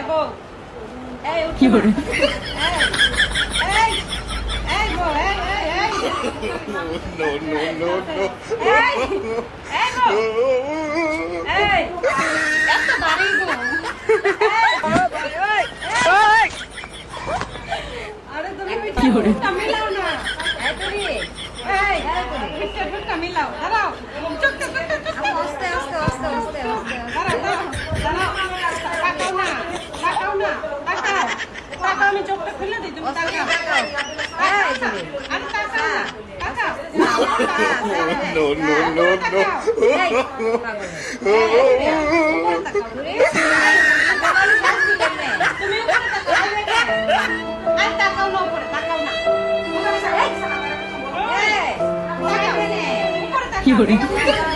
বউ এই কি করে এই এই বউ এই No, no, no, no. এই এই বউ এই এত বাড়ি গো আরে তুমি কি করে? মিলাও না এই তুমি এই মিষ্টিটা মিলাও দাঁড়াও চুপ চুপ চুপ চুপ আস্তে আস্তে আস্তে আস্তে আস্তে দাঁড়াও দাঁড়াও তাকাও না তাকাও না তাকাও তাকাও আমি চোখটা খুলে দিই তুমি তাকাও আরে তাকাও না তাকাও No, no, no, no. তুমি উপরে তাকাও আর তাকাও না উপরে তাকাও না উপরে কি করে তাকাও